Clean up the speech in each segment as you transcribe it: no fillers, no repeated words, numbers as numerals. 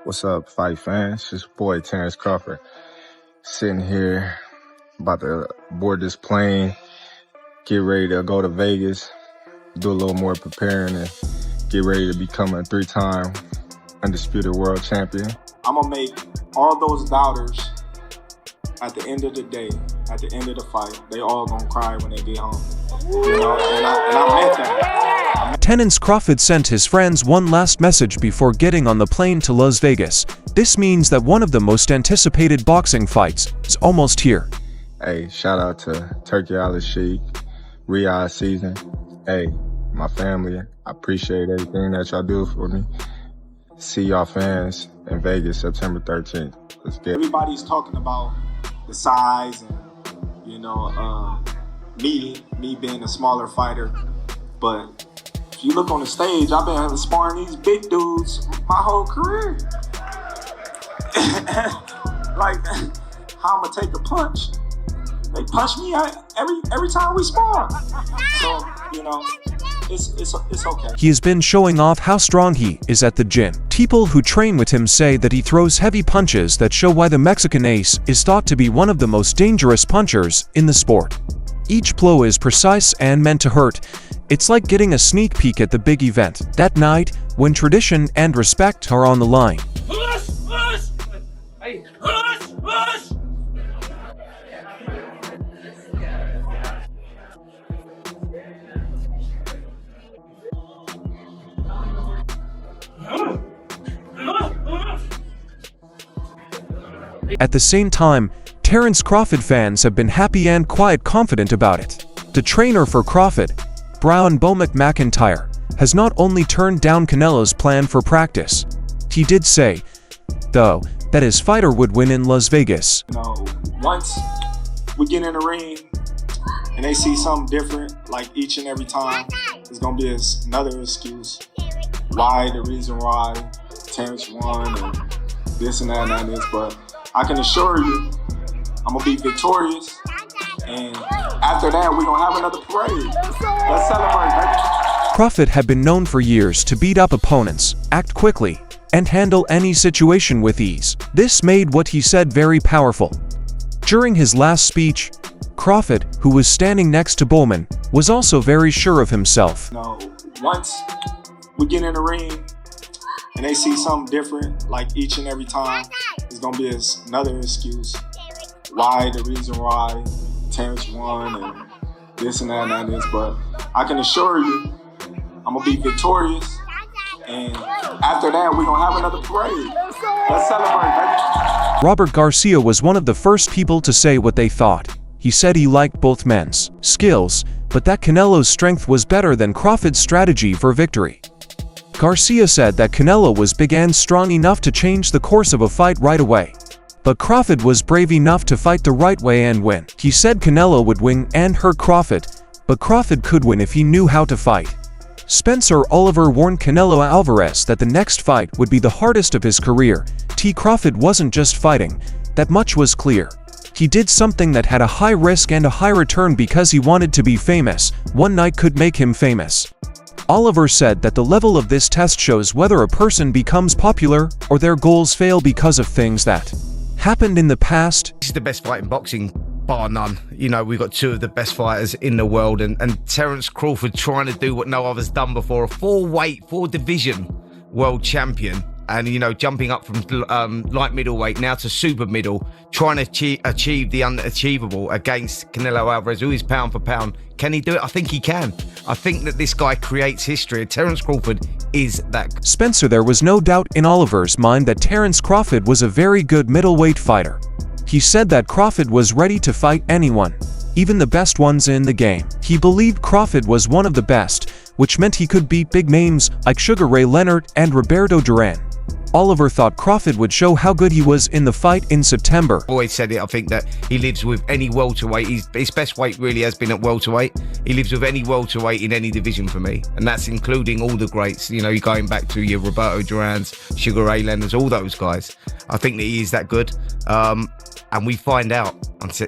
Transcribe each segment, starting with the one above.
What's up, fight fans? It's your boy Terrence Crawford, sitting here about to board this plane, get ready to go to Vegas, do a little more preparing, and get ready to become a 3-time undisputed world champion. I'm gonna make all those doubters at the end of the day, at the end of the fight, they all gonna cry when they get home. You know, and I meant that. Terrence Crawford sent his friends one last message before getting on the plane to Las Vegas. This means that one of the most anticipated boxing fights is almost here. Hey, shout out to Turkey Island Sheik, Riyadh season. Hey, my family, I appreciate everything that y'all do for me. See y'all fans in Vegas, September 13th. Let's get it. Everybody's talking about the size and, you know, me being a smaller fighter, but if you look on the stage, I've been sparring these big dudes my whole career. Like, how I'm gonna take a punch? They punch me every time we spar. So, you know, it's okay. He has been showing off how strong he is at the gym. People who train with him say that he throws heavy punches that show why the Mexican ace is thought to be one of the most dangerous punchers in the sport. Each blow is precise and meant to hurt. It's like getting a sneak peek at the big event, that night when tradition and respect are on the line. At the same time, Terrence Crawford fans have been happy and quite confident about it. The trainer for Crawford, Brian Bowmac McIntyre, has not only turned down Canelo's plan for practice. He did say, though, that his fighter would win in Las Vegas. You know, once we get in the ring and they see something different, like each and every time, it's gonna be another excuse why, the reason why Terrence won and this and that and this. But I can assure you, I'm gonna be victorious, and after that, we're gonna have another parade. Let's celebrate, baby. Crawford had been known for years to beat up opponents, act quickly, and handle any situation with ease. This made what he said very powerful. During his last speech, Crawford, who was standing next to Bowman, was also very sure of himself. No, once we get in the ring and they see something different, like each and every time, it's gonna be another excuse why, the reason why Terrence won and this and that and this. But I can assure you, I'm gonna be victorious, and after that, we're gonna have another parade. Let's celebrate, baby. Robert Garcia was one of the first people to say what they thought. He said he liked both men's skills, but that Canelo's strength was better than Crawford's strategy for victory. Garcia said that Canelo was big and strong enough to change the course of a fight right away. But Crawford was brave enough to fight the right way and win. He said Canelo would win and hurt Crawford, but Crawford could win if he knew how to fight. Spencer Oliver warned Canelo Alvarez that the next fight would be the hardest of his career. Crawford wasn't just fighting, that much was clear. He did something that had a high risk and a high return because he wanted to be famous. One night could make him famous. Oliver said that the level of this test shows whether a person becomes popular or their goals fail because of things that happened in the past. This is the best fight in boxing, bar none. You know, we've got two of the best fighters in the world, and Terrence Crawford trying to do what no other's done before, a 4-division world champion, and, you know, jumping up from light middleweight now to super middle, trying to achieve the unachievable against Canelo Alvarez, who is pound for pound. Can he do it? I think he can. I think that this guy creates history. Terrence Crawford is that. Spencer, there was no doubt in Oliver's mind that Terrence Crawford was a very good middleweight fighter. He said that Crawford was ready to fight anyone, even the best ones in the game. He believed Crawford was one of the best, which meant he could beat big names like Sugar Ray Leonard and Roberto Duran. Oliver thought Crawford would show how good he was in the fight in September. Always said it, I think that he lives with any welterweight. His best weight really has been at welterweight. He lives with any welterweight in any division for me. And that's including all the greats, you know, you're going back to your Roberto Durans, Sugar Ray Leonards, all those guys. I think that he is that good. And we find out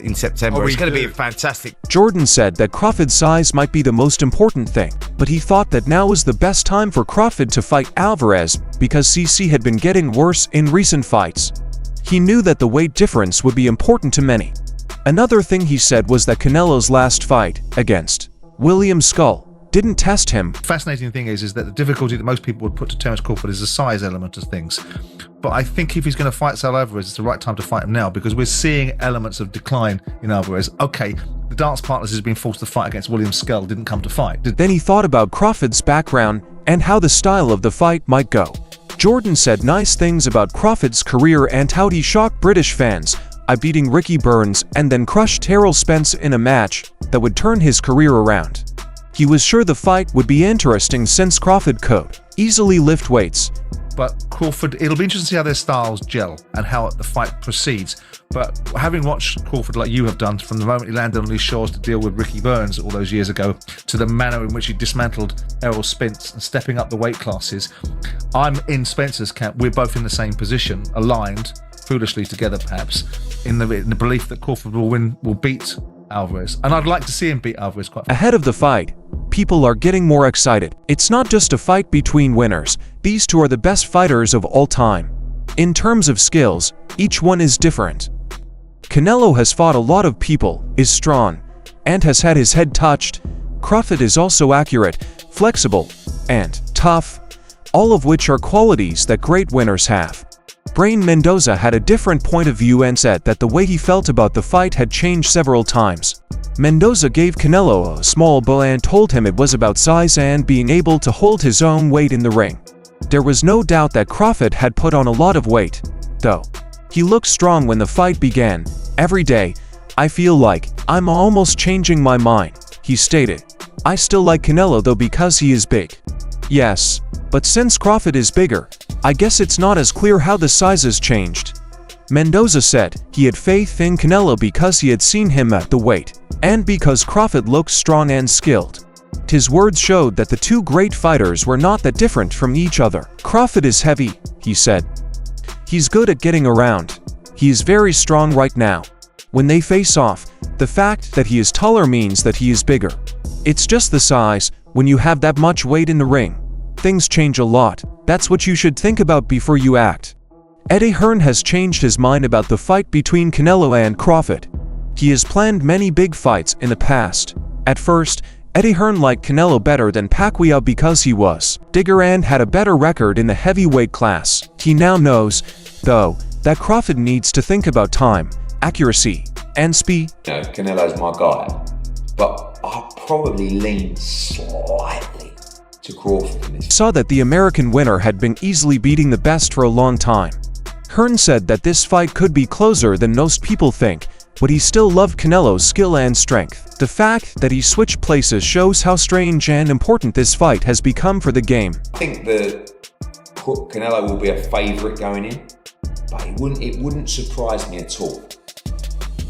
in September. It's going to be a fantastic. Jordan said that Crawford's size might be the most important thing, but he thought that now was the best time for Crawford to fight Alvarez because CC had been getting worse in recent fights. He knew that the weight difference would be important to many. Another thing he said was that Canelo's last fight, against William Skull, didn't test him. Fascinating thing is that the difficulty that most people would put to Terence Crawford is the size element of things. But I think if he's going to fight Canelo Alvarez, it's the right time to fight him now, because we're seeing elements of decline in Alvarez. Okay, the dance partners who's been forced to fight against William Skull didn't come to fight. Then he thought about Crawford's background and how the style of the fight might go. Jordan said nice things about Crawford's career and how he shocked British fans by beating Ricky Burns and then crushed Terrell Spence in a match that would turn his career around. He was sure the fight would be interesting since Crawford could easily lift weights. But Crawford, it'll be interesting to see how their styles gel and how the fight proceeds. But having watched Crawford like you have done, from the moment he landed on his shores to deal with Ricky Burns all those years ago, to the manner in which he dismantled Errol Spence and stepping up the weight classes, I'm in Spencer's camp. We're both in the same position, aligned, foolishly together perhaps, in the belief that Crawford will beat Alvarez. And I'd like to see him beat Alvarez quite. Ahead of the fight, people are getting more excited. It's not just a fight between winners. These two are the best fighters of all time. In terms of skills, each one is different. Canelo has fought a lot of people, is strong, and has had his head touched. Crawford is also accurate, flexible, and tough, all of which are qualities that great winners have. Brain Mendoza had a different point of view and said that the way he felt about the fight had changed several times. Mendoza gave Canelo a small blow and told him it was about size and being able to hold his own weight in the ring. There was no doubt that Crawford had put on a lot of weight, though. He looked strong when the fight began. Every day, I feel like I'm almost changing my mind, he stated. I still like Canelo though because he is big. Yes, but since Crawford is bigger, I guess it's not as clear how the sizes changed. Mendoza said he had faith in Canelo because he had seen him at the weight, and because Crawford looked strong and skilled. His words showed that the two great fighters were not that different from each other. Crawford is heavy, he said. He's good at getting around. He is very strong right now. When they face off, the fact that he is taller means that he is bigger. It's just the size. When you have that much weight in the ring, things change a lot. That's what you should think about before you act. Eddie Hearn has changed his mind about the fight between Canelo and Crawford. He has planned many big fights in the past. At first, Eddie Hearn liked Canelo better than Pacquiao because he was bigger and had a better record in the heavyweight class. He now knows, though, that Crawford needs to think about time, accuracy, and speed. Canelo's my guy, but I'll probably lean slightly to Crawford in this. Saw that the American winner had been easily beating the best for a long time. Hearn said that this fight could be closer than most people think, but he still loved Canelo's skill and strength. The fact that he switched places shows how strange and important this fight has become for the game. I think that Canelo will be a favourite going in, but it wouldn't surprise me at all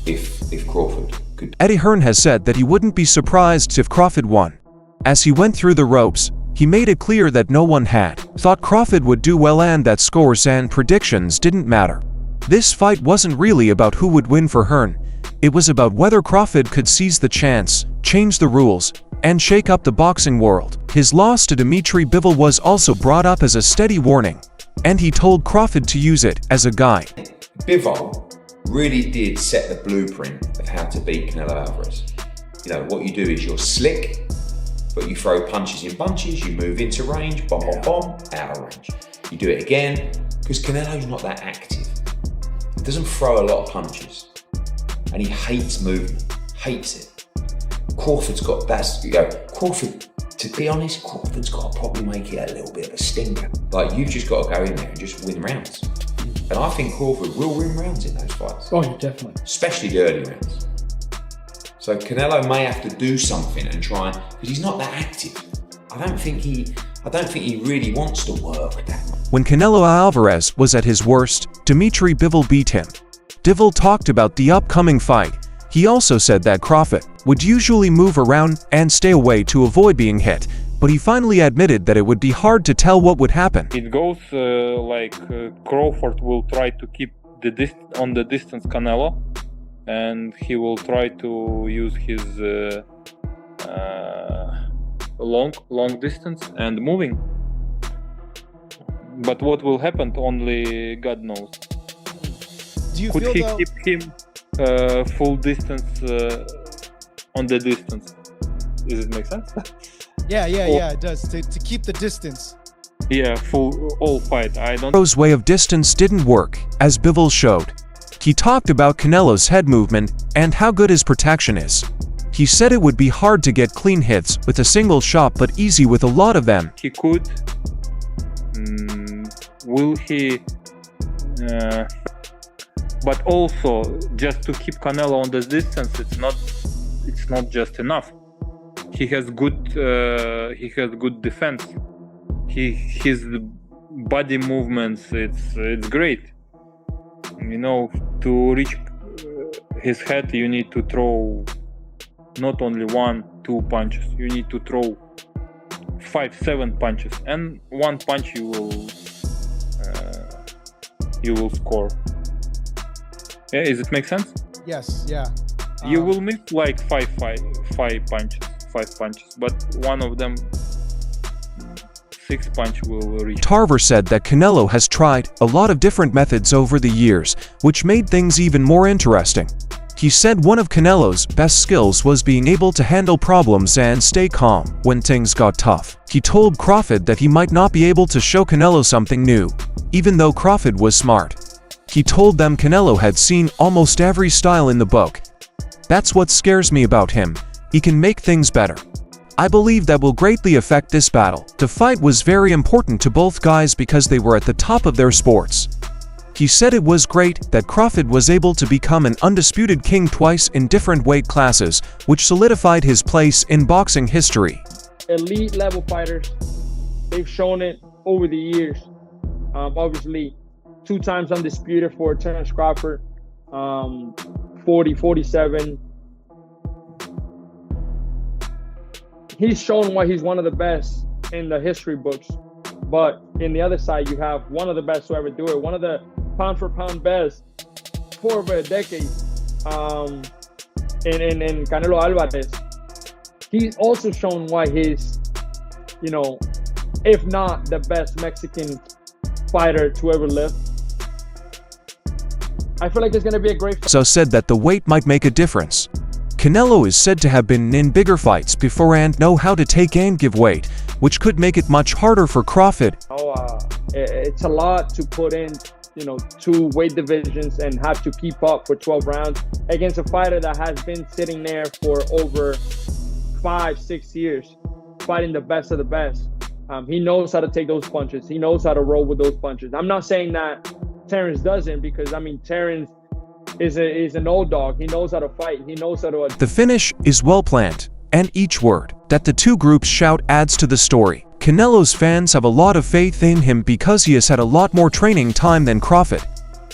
if Crawford could. Eddie Hearn has said that he wouldn't be surprised if Crawford won. As he went through the ropes, he made it clear that no one had thought Crawford would do well and that scores and predictions didn't matter. This fight wasn't really about who would win for Hearn. It was about whether Crawford could seize the chance, change the rules, and shake up the boxing world. His loss to Dimitri Bivol was also brought up as a steady warning, and he told Crawford to use it as a guide. Bivol really did set the blueprint of how to beat Canelo Alvarez. What you do is you're slick, but you throw punches in bunches, you move into range, bomb, bomb, bomb, out of range. You do it again, because Canelo's not that active. He doesn't throw a lot of punches, and he hates movement, hates it. Crawford's got Crawford, to be honest, Crawford's got to probably make it a little bit of a stinker. You've just got to go in there and just win rounds. And I think Crawford will win rounds in those fights. Oh, yeah, definitely. Especially the early rounds. So Canelo may have to do something and try, because he's not that active. I don't think he really wants to work that much. When Canelo Alvarez was at his worst, Dimitri Bivol beat him. Bivol talked about the upcoming fight. He also said that Crawford would usually move around and stay away to avoid being hit, but he finally admitted that it would be hard to tell what would happen. It goes Crawford will try to keep on the distance Canelo, and he will try to use his long distance and moving. But what will happen, only God knows. Do you Could feel he though? keep him full distance on the distance? Does it make sense? Yeah, it does. To keep the distance. Yeah, full all fight. I don't. Canelo's way of distance didn't work, as Bivol showed. He talked about Canelo's head movement and how good his protection is. He said it would be hard to get clean hits with a single shot, but easy with a lot of them. He could. Will he? But also, just to keep Canelo on the distance, it's not just enough. He has good defense. His body movements, it's great. You know, to reach his head, you need to throw not only 1-2 punches. You need to throw 5-7 punches, and one punch you will score. Yeah, does it make sense? Yes, yeah. You will miss like five punches, but one of them 6 punch will reach. Tarver said that Canelo has tried a lot of different methods over the years, which made things even more interesting. He said one of Canelo's best skills was being able to handle problems and stay calm when things got tough. He told Crawford that he might not be able to show Canelo something new, even though Crawford was smart. He told them Canelo had seen almost every style in the book. That's what scares me about him. He can make things better. I believe that will greatly affect this battle. The fight was very important to both guys because they were at the top of their sports. He said it was great that Crawford was able to become an undisputed king twice in different weight classes, which solidified his place in boxing history. Elite level fighters, they've shown it over the years. Obviously, 2 times undisputed for Terence Crawford, 40, 47. He's shown why he's one of the best in the history books. But in the other side, you have one of the best to ever do it, one of the pound for pound best for over a decade, in Canelo Alvarez. He's also shown why he's, you know, if not the best Mexican fighter to ever live. I feel like it's going to be a great fight. So said that the weight might make a difference. Canelo is said to have been in bigger fights before and know how to take and give weight, which could make it much harder for Crawford. It's a lot to put in, you know, 2 weight divisions and have to keep up for 12 rounds against a fighter that has been sitting there for over 5-6 years, fighting the best of the best. He knows how to take those punches. He knows how to roll with those punches. I'm not saying that Terence doesn't, because I mean, Terence is an old dog. He knows how to fight. He knows how to. The finish is well planned, and each word that the 2 groups shout adds to the story. Canelo's fans have a lot of faith in him because he has had a lot more training time than Crawford.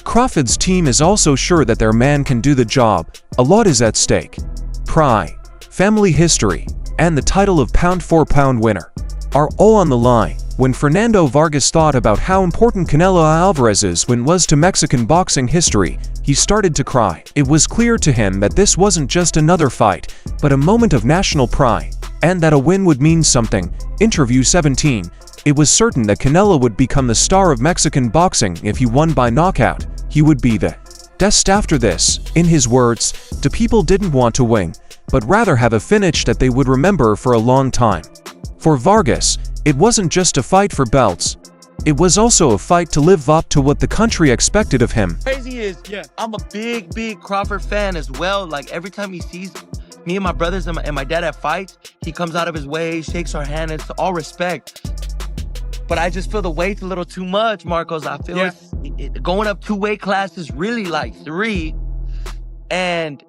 Crawford's team is also sure that their man can do the job. A lot is at stake. Pride, family history, and the title of pound-for-pound winner are all on the line. When Fernando Vargas thought about how important Canelo Alvarez's win was to Mexican boxing history, he started to cry. It was clear to him that this wasn't just another fight, but a moment of national pride, and that a win would mean something. Interview 17. It was certain that Canelo would become the star of Mexican boxing if he won by knockout. He would be the best after this. In his words, the people didn't want to win, but rather have a finish that they would remember for a long time. For Vargas, it wasn't just a fight for belts. It was also a fight to live up to what the country expected of him. Crazy is, I'm a big Crawford fan as well. Like every time he sees me and my brothers and my dad at fights, he comes out of his way, shakes our hand. It's all respect. But I just feel the weight's a little too much, Marcos. I feel going up 2 weight classes, really like 3. And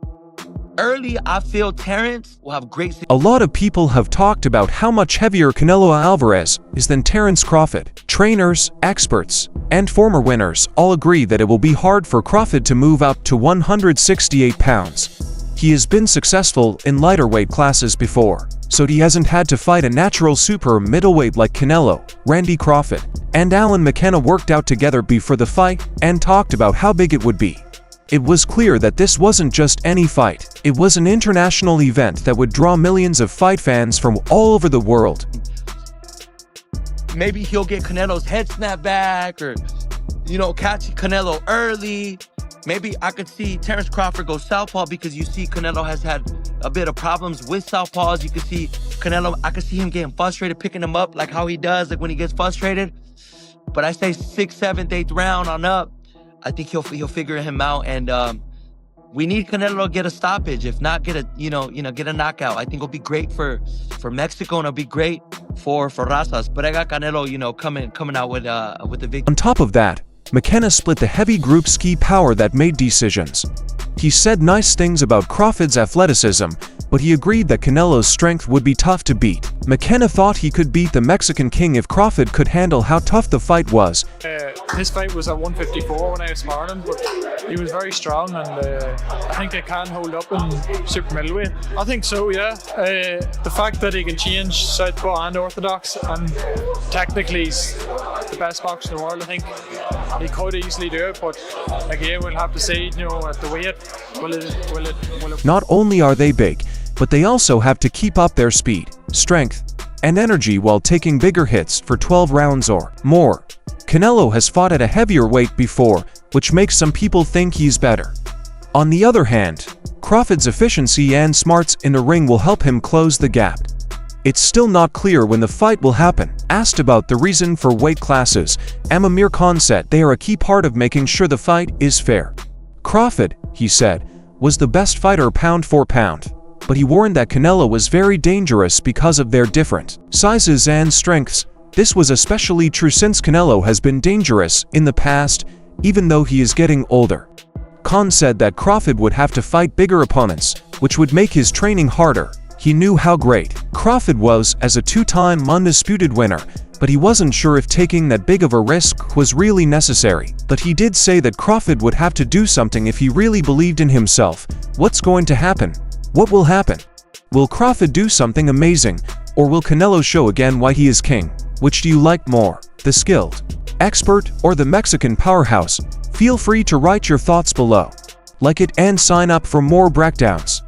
early, I feel Terence will have great. A lot of people have talked about how much heavier Canelo Alvarez is than Terence Crawford. Trainers, experts, and former winners all agree that it will be hard for Crawford to move up to 168 pounds. He has been successful in lighter weight classes before, so he hasn't had to fight a natural super middleweight like Canelo. Randy Crawford and Alan McKenna worked out together before the fight and talked about how big it would be. It was clear that this wasn't just any fight. It was an international event that would draw millions of fight fans from all over the world. maybe he'll get Canelo's head snap back, or, you know, catch Canelo early. Maybe I could see Terence Crawford go southpaw, because you see Canelo has had a bit of problems with southpaws. You can see Canelo, I could see him getting frustrated, picking him up like how he does, like when he gets frustrated. But I say 6th, 7th, 8th round on up, I think he'll figure him out. And we need Canelo to get a stoppage, if not get a get a knockout. I think it'll be great for Mexico, and it'll be great for Razas. But I got Canelo, you know, coming out with the victory. On top of that, McKenna split the heavy group's key power that made decisions. He said nice things about Crawford's athleticism, but he agreed that Canelo's strength would be tough to beat. McKenna thought he could beat the Mexican king if Crawford could handle how tough the fight was. His fight was at 154 when I was sparring, but he was very strong, and I think they can hold up in super middleweight. I think so, yeah. The fact that he can change southpaw and orthodox, and technically he's the best boxer in the world, I think he could easily do it, but again, we'll have to see, you know, at the weight, will it... Not only are they big, but they also have to keep up their speed, strength, and energy while taking bigger hits for 12 rounds or more. Canelo has fought at a heavier weight before, which makes some people think he's better. On the other hand, Crawford's efficiency and smarts in the ring will help him close the gap. It's still not clear when the fight will happen. Asked about the reason for weight classes, Amir Khan said they are a key part of making sure the fight is fair. Crawford, he said, was the best fighter pound for pound, but he warned that Canelo was very dangerous because of their different sizes and strengths. This was especially true since Canelo has been dangerous in the past, even though he is getting older. Khan said that Crawford would have to fight bigger opponents, which would make his training harder. He knew how great Crawford was as a 2-time undisputed winner, but he wasn't sure if taking that big of a risk was really necessary. But he did say that Crawford would have to do something if he really believed in himself. What's going to happen? What will happen? Will Crawford do something amazing, or will Canelo show again why he is king? Which do you like more, the skilled expert or the Mexican powerhouse? Feel free to write your thoughts below. Like it and sign up for more breakdowns.